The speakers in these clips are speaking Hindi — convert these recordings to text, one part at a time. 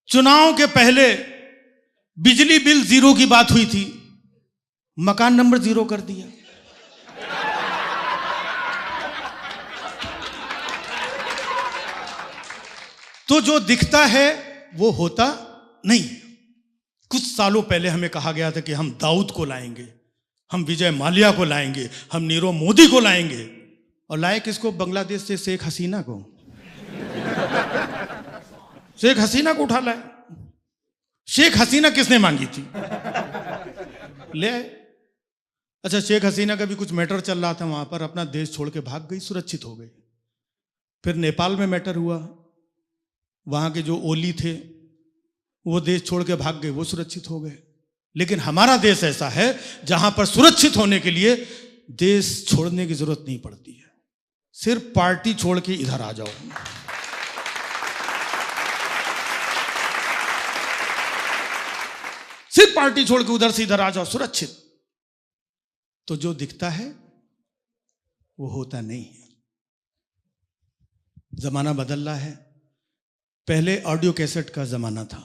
चुनाव के पहले बिजली बिल 0 की बात हुई थी, मकान नंबर 0 कर दिया। तो जो दिखता है वो होता नहीं। कुछ सालों पहले हमें कहा गया था कि हम दाऊद को लाएंगे, हम विजय माल्या को लाएंगे, हम नीरव मोदी को लाएंगे, और लाए किसको? बांग्लादेश से शेख हसीना को। शेख हसीना को उठा लाए। शेख हसीना किसने मांगी थी? ले आए। अच्छा, शेख हसीना का भी कुछ मैटर चल रहा था वहां पर, अपना देश छोड़ के भाग गई, सुरक्षित हो गई। फिर नेपाल में मैटर हुआ, वहां के जो ओली थे वो देश छोड़ के भाग गए, वो सुरक्षित हो गए। लेकिन हमारा देश ऐसा है जहां पर सुरक्षित होने के लिए देश छोड़ने की जरूरत नहीं पड़ती है, सिर्फ पार्टी छोड़ के इधर आ जाओ। सिर्फ पार्टी छोड़ के उधर से इधर आ जाओ, सुरक्षित। तो जो दिखता है वो होता नहीं है। जमाना बदल रहा है। पहले ऑडियो कैसेट का जमाना था,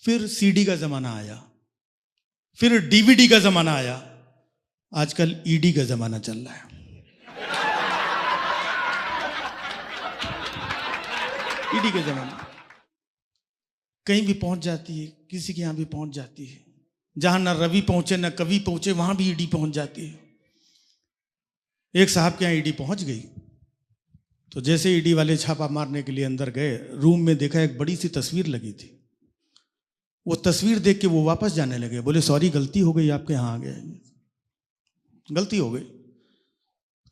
फिर सीडी का जमाना आया, फिर डीवीडी का जमाना आया, आजकल ईडी का जमाना चल रहा है। ईडी का जमाना कहीं भी पहुंच जाती है, किसी के यहां भी पहुंच जाती है। जहां ना रवि पहुंचे ना कवि पहुंचे, वहां भी ईडी पहुंच जाती है। एक साहब के यहां ईडी पहुंच गई, तो जैसे ईडी वाले छापा मारने के लिए अंदर गए, रूम में देखा एक बड़ी सी तस्वीर लगी थी। वो तस्वीर देख के वो वापस जाने लगे, बोले सॉरी गलती हो गई, आपके यहाँ आ गए, गलती हो गई।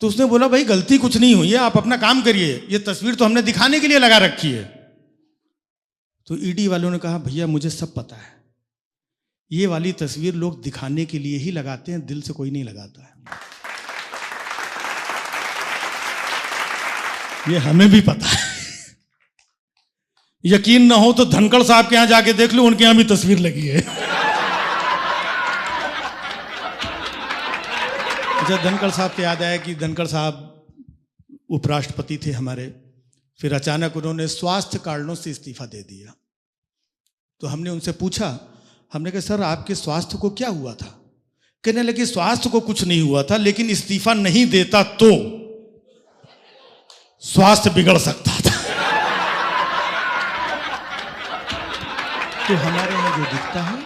तो उसने बोला भाई गलती कुछ नहीं हुई है, आप अपना काम करिए, ये तस्वीर तो हमने दिखाने के लिए लगा रखी है। तो ईडी वालों ने कहा भैया मुझे सब पता है, ये वाली तस्वीर लोग दिखाने के लिए ही लगाते हैं, दिल से कोई नहीं लगाता है। ये हमें भी पता है। यकीन ना हो तो धनखड़ साहब के यहां जाके देख लो, उनके यहां भी तस्वीर लगी है। अच्छा, धनखड़ साहब से याद आया कि धनखड़ साहब उपराष्ट्रपति थे हमारे, फिर अचानक उन्होंने स्वास्थ्य कारणों से इस्तीफा दे दिया। तो हमने उनसे पूछा, हमने कहा सर आपके स्वास्थ्य को क्या हुआ था? कहने लगे स्वास्थ्य को कुछ नहीं हुआ था, लेकिन इस्तीफा नहीं देता तो स्वास्थ्य बिगड़ सकता था। तो हमारे यहां जो दिखता है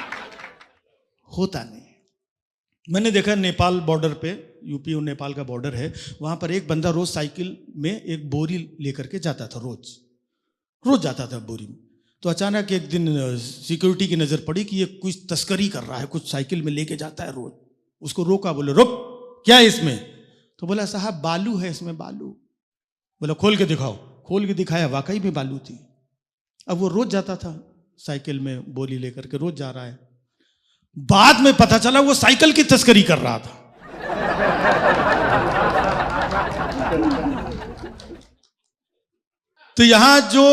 होता नहीं। मैंने देखा नेपाल बॉर्डर पे, यूपी और नेपाल का बॉर्डर है, वहां पर एक बंदा रोज साइकिल में एक बोरी लेकर के जाता था, रोज जाता था बोरी में। तो अचानक एक दिन सिक्योरिटी की नजर पड़ी कि ये कुछ तस्करी कर रहा है, कुछ साइकिल में लेके जाता है रोज। उसको रोका, बोले रुक क्या है इसमें? तो बोला साहब बालू है इसमें, बालू। बोला खोल के दिखाओ। खोल के दिखाया, वाकई में बालू थी। अब वो रोज जाता था साइकिल में बोरी लेकर के, रोज जा रहा है। बाद में पता चला वो साइकिल की तस्करी कर रहा था। तो यहां जो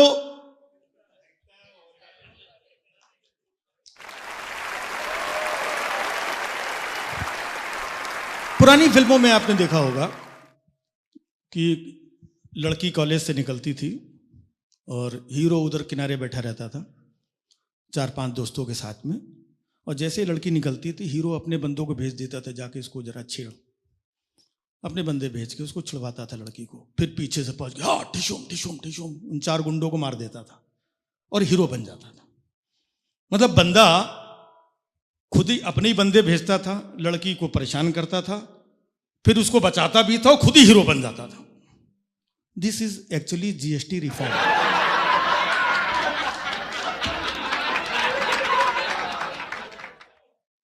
पुरानी फिल्मों में आपने देखा होगा कि लड़की कॉलेज से निकलती थी और हीरो उधर किनारे बैठा रहता था 4-5 दोस्तों के साथ में, और जैसे ही लड़की निकलती थी हीरो अपने बंदों को भेज देता था, जाके इसको जरा छेड़। अपने बंदे भेज के उसको छुड़वाता था लड़की को, फिर पीछे से पहुंच गया, हाँ टिशुम टिशुम टिशुम, उन 4 गुंडों को मार देता था और हीरो बन जाता था। मतलब बंदा खुद ही अपने ही बंदे भेजता था, लड़की को परेशान करता था, फिर उसको बचाता भी था और खुद ही हीरो बन जाता था। This is actually GST reform.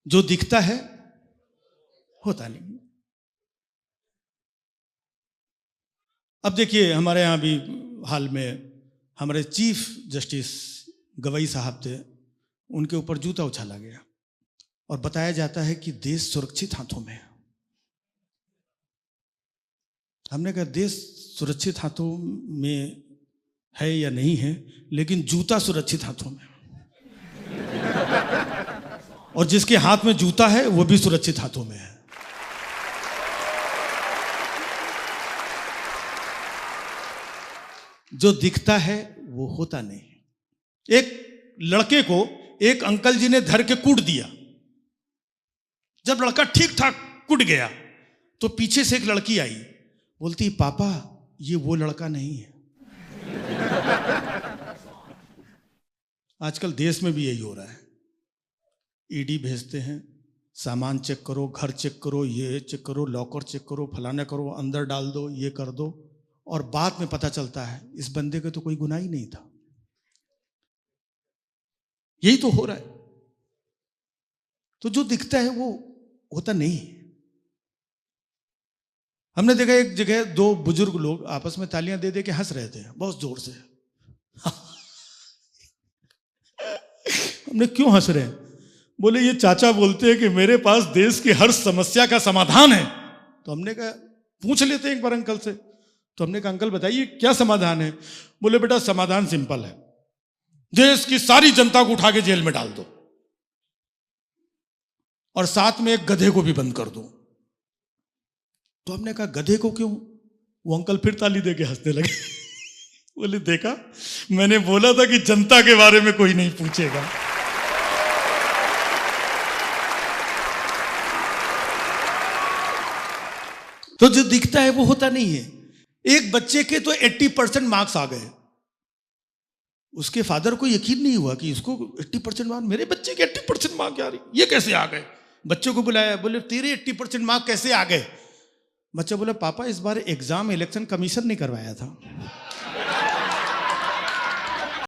जो दिखता है होता नहीं। अब देखिए हमारे यहां भी हाल में हमारे चीफ जस्टिस गवई साहब थे, उनके ऊपर जूता उछाला गया और बताया जाता है कि देश सुरक्षित हाथों में है। हमने कहा देश सुरक्षित हाथों में है या नहीं है, लेकिन जूता सुरक्षित हाथों में, और जिसके हाथ में जूता है वो भी सुरक्षित हाथों में है। जो दिखता है वो होता नहीं। एक लड़के को एक अंकल जी ने धर के कूट दिया। जब लड़का ठीक ठाक कूट गया तो पीछे से एक लड़की आई, बोलती पापा ये वो लड़का नहीं है। आजकल देश में भी यही हो रहा है। ईडी भेजते हैं, सामान चेक करो, घर चेक करो, ये चेक करो, लॉकर चेक करो, फलाना करो, अंदर डाल दो, ये कर दो, और बाद में पता चलता है इस बंदे के तो कोई गुनाह ही नहीं था। यही तो हो रहा है। तो जो दिखता है वो होता नहीं। हमने देखा एक जगह दो बुजुर्ग लोग आपस में तालियां दे दे के हंस रहे थे बहुत जोर से। हमने क्यों हंस रहे हैं? बोले ये चाचा बोलते हैं कि मेरे पास देश की हर समस्या का समाधान है। तो हमने कहा पूछ लेते हैं एक बार अंकल से। तो हमने कहा अंकल बताइए क्या समाधान है? बोले बेटा समाधान सिंपल है, देश की सारी जनता को उठा के जेल में डाल दो और साथ में एक गधे को भी बंद कर दो। तो हमने कहा गधे को क्यों? वो अंकल फिर ताली दे के हंसने लगे। बोले देखा मैंने बोला था कि जनता के बारे में कोई नहीं पूछेगा। तो जो दिखता है वो होता नहीं है। एक बच्चे के तो 80% मार्क्स आ गए, उसके फादर को यकीन नहीं हुआ कि इसको 80% मार्क्स, मेरे बच्चे के 80% मार्क्स आ रही, ये कैसे आ गए? बच्चों को बुलाया, बोले तेरे 80% मार्क्स कैसे आ गए? बच्चा बोला पापा इस बार एग्जाम इलेक्शन कमीशन ने करवाया था।